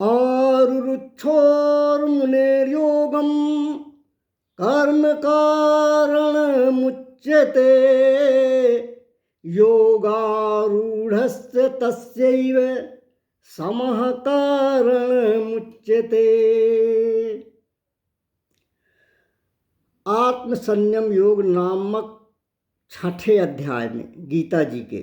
आरुरुक्षोर्मुनेर्योगं कर्म कारणमुच्यते योगारूढ़स्य तस्यैव समः कारणमुच्यते। आत्म संयम योग नामक 6ठे अध्याय में गीता जी के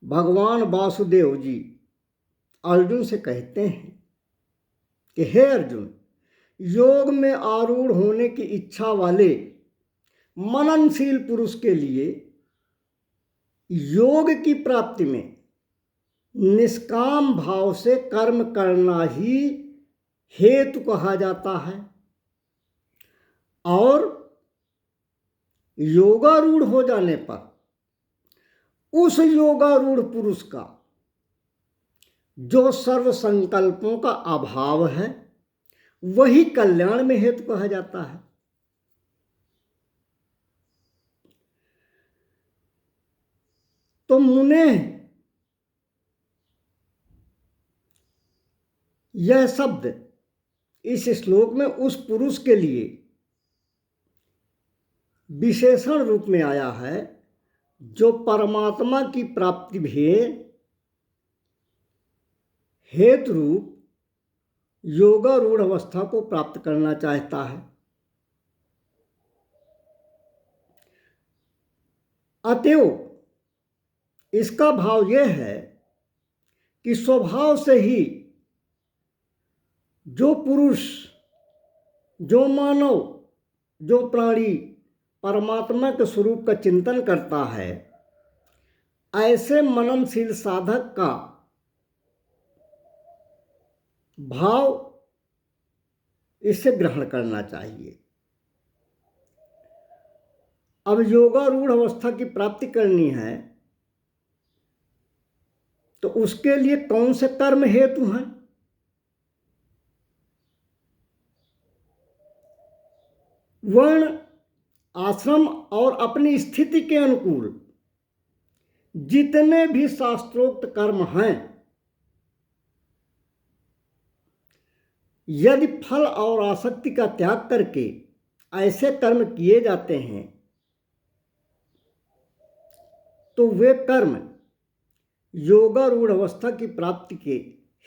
भगवान वासुदेव जी अर्जुन से कहते हैं कि हे अर्जुन, योग में आरूढ़ होने की इच्छा वाले मननशील पुरुष के लिए योग की प्राप्ति में निष्काम भाव से कर्म करना ही हेतु कहा जाता है और योगारूढ़ हो जाने पर उस योगारूढ़ पुरुष का जो सर्व संकल्पों का अभाव है वही कल्याण में हेतु कहा जाता है। तो मुने यह शब्द इस श्लोक में उस पुरुष के लिए विशेषण रूप में आया है जो परमात्मा की प्राप्ति भी हेतु रूप योगारूढ़ अवस्था को प्राप्त करना चाहता है। अतएव इसका भाव यह है कि स्वभाव से ही जो पुरुष, जो मानव, जो प्राणी परमात्मा के स्वरूप का चिंतन करता है, ऐसे मननशील साधक का भाव इसे ग्रहण करना चाहिए। अब योगारूढ़ अवस्था की प्राप्ति करनी है तो उसके लिए कौन से कर्म हेतु हैं? वर्ण, आश्रम और अपनी स्थिति के अनुकूल जितने भी शास्त्रोक्त कर्म हैं, यदि फल और आसक्ति का त्याग करके ऐसे कर्म किए जाते हैं तो वे कर्म योगारूढ़ अवस्था की प्राप्ति के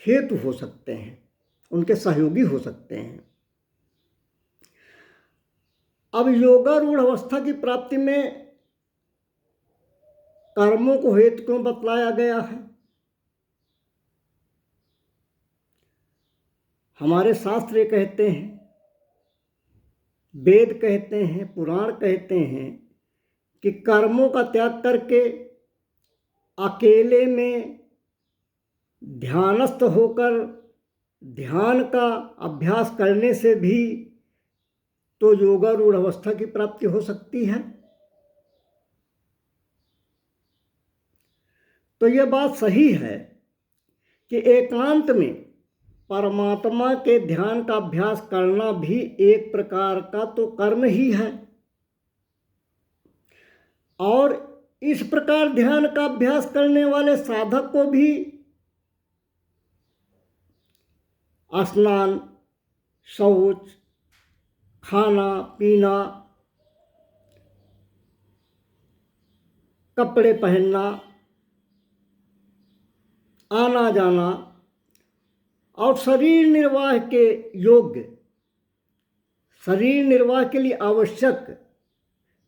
हेतु हो सकते हैं, उनके सहयोगी हो सकते हैं। अब योगारूढ़ अवस्था की प्राप्ति में कर्मों को हेतु क्यों बतलाया गया है? हमारे शास्त्र ये कहते हैं, वेद कहते हैं, पुराण कहते हैं कि कर्मों का त्याग करके अकेले में ध्यानस्थ होकर ध्यान का अभ्यास करने से भी तो योगारूढ़ अवस्था की प्राप्ति हो सकती है। तो यह बात सही है कि एकांत में परमात्मा के ध्यान का अभ्यास करना भी एक प्रकार का तो कर्म ही है और इस प्रकार ध्यान का अभ्यास करने वाले साधक को भी स्नान, शौच, खाना पीना, कपड़े पहनना, आना जाना और शरीर निर्वाह के योग्य, शरीर निर्वाह के लिए आवश्यक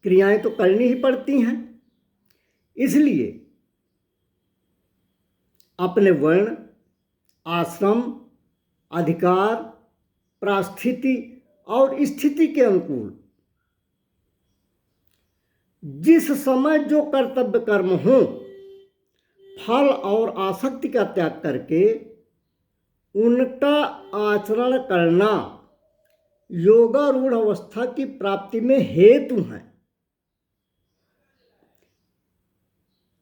क्रियाएं तो करनी ही पड़ती हैं। इसलिए अपने वर्ण, आश्रम, अधिकार, परिस्थिति और स्थिति के अनुकूल जिस समय जो कर्तव्य कर्म हो, फल और आसक्ति का त्याग करके उनका आचरण करना योगारूढ़ अवस्था की प्राप्ति में हेतु है।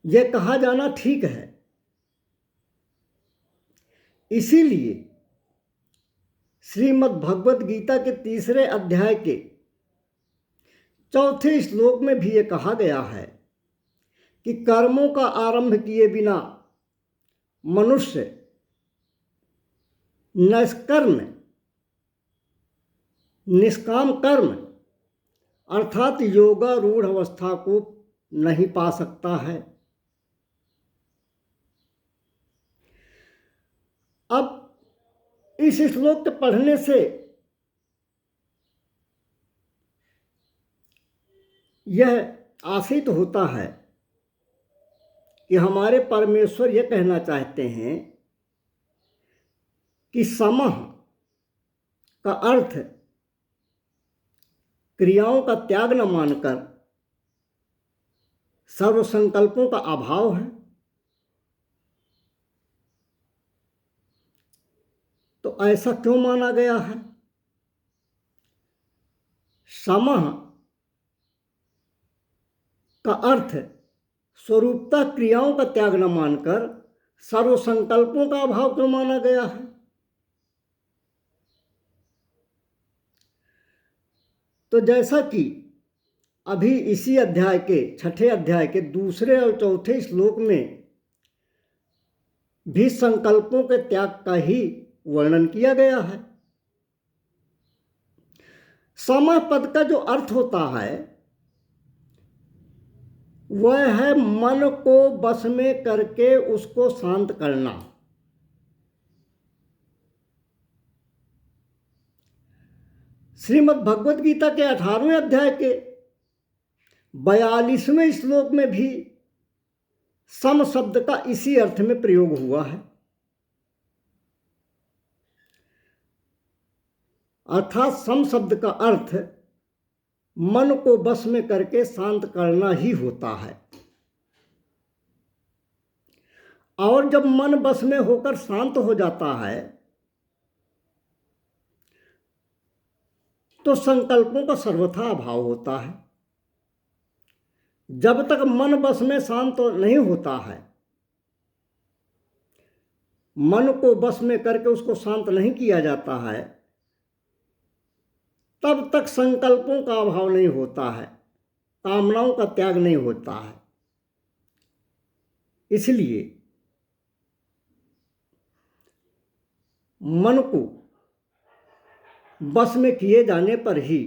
यह कहा जाना ठीक है। इसीलिए श्रीमद् भगवत गीता के 3रे अध्याय के 4थे श्लोक में भी ये कहा गया है कि कर्मों का आरंभ किए बिना मनुष्य निष्कर्म निष्काम कर्म अर्थात योगारूढ़ अवस्था को नहीं पा सकता है। अब इस श्लोक के पढ़ने से यह आशित होता है कि हमारे परमेश्वर यह कहना चाहते हैं कि समः का अर्थ क्रियाओं का त्याग न मानकर सर्व संकल्पों का अभाव है। तो ऐसा क्यों माना गया है? समः का अर्थ स्वरूपता क्रियाओं का त्याग न मानकर सर्व संकल्पों का अभाव क्यों माना गया है? तो जैसा कि अभी इसी अध्याय के 6ठे अध्याय के दूसरे और चौथे श्लोक में भी संकल्पों के त्याग का ही वर्णन किया गया है। समः पद का जो अर्थ होता है वह है मन को बस में करके उसको शांत करना। श्रीमद् भगवद गीता के 18वें अध्याय के 42वें श्लोक में भी सम शब्द का इसी अर्थ में प्रयोग हुआ है। अर्थात सम शब्द का अर्थ मन को बस में करके शांत करना ही होता है। और जब मन बस में होकर शांत हो जाता है तो संकल्पों का सर्वथा अभाव होता है। जब तक मन बस में शांत नहीं होता है, मन को बस में करके उसको शांत नहीं किया जाता है, तब तक संकल्पों का अभाव नहीं होता है, कामनाओं का त्याग नहीं होता है। इसलिए मन को बस में किए जाने पर ही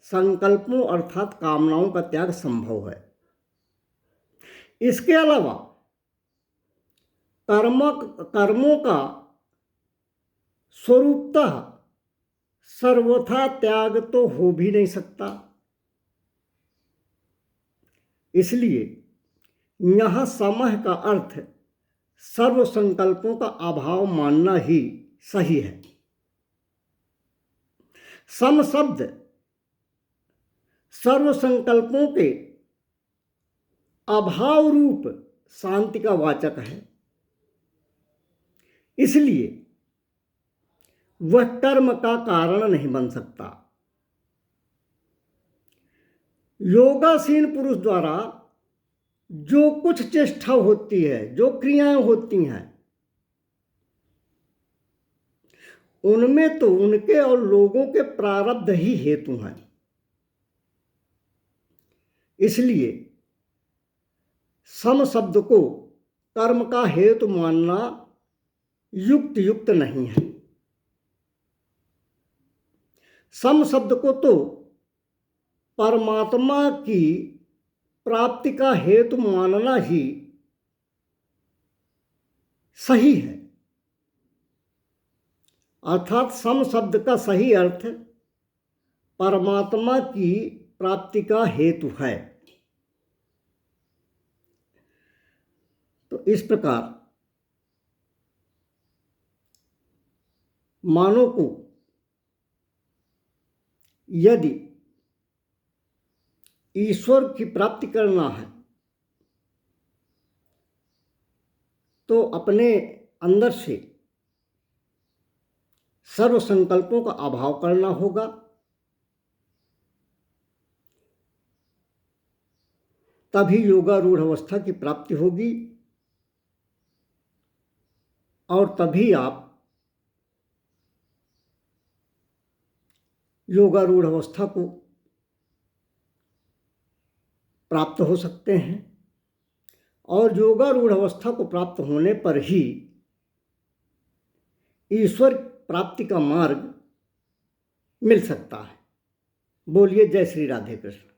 संकल्पों अर्थात कामनाओं का त्याग संभव है। इसके अलावा कर्मों का स्वरूपतः सर्वथा त्याग तो हो भी नहीं सकता। इसलिए यहाँ समः का अर्थ सर्व संकल्पों का अभाव मानना ही सही है। सम शब्द सर्व संकल्पों के अभाव रूप शांति का वाचक है। इसलिए वह कर्म का कारण नहीं बन सकता। योगासीन पुरुष द्वारा जो कुछ चेष्टा होती है, जो क्रियाएं होती हैं, उनमें तो उनके और लोगों के प्रारब्ध ही हेतु हैं। इसलिए सम शब्द को कर्म का हेतु मानना युक्त नहीं है। सम शब्द को तो परमात्मा की प्राप्ति का हेतु मानना ही सही है। अर्थात सम शब्द का सही अर्थ परमात्मा की प्राप्ति का हेतु है। तो इस प्रकार मानव को यदि ईश्वर की प्राप्ति करना है तो अपने अंदर से सर्व संकल्पों का अभाव करना होगा। तभी योगारूढ़ अवस्था की प्राप्ति होगी और तभी आप योगारूढ़ अवस्था को प्राप्त हो सकते हैं। और योगारूढ़ अवस्था को प्राप्त होने पर ही ईश्वर प्राप्ति का मार्ग मिल सकता है। बोलिए जय श्री राधे कृष्ण।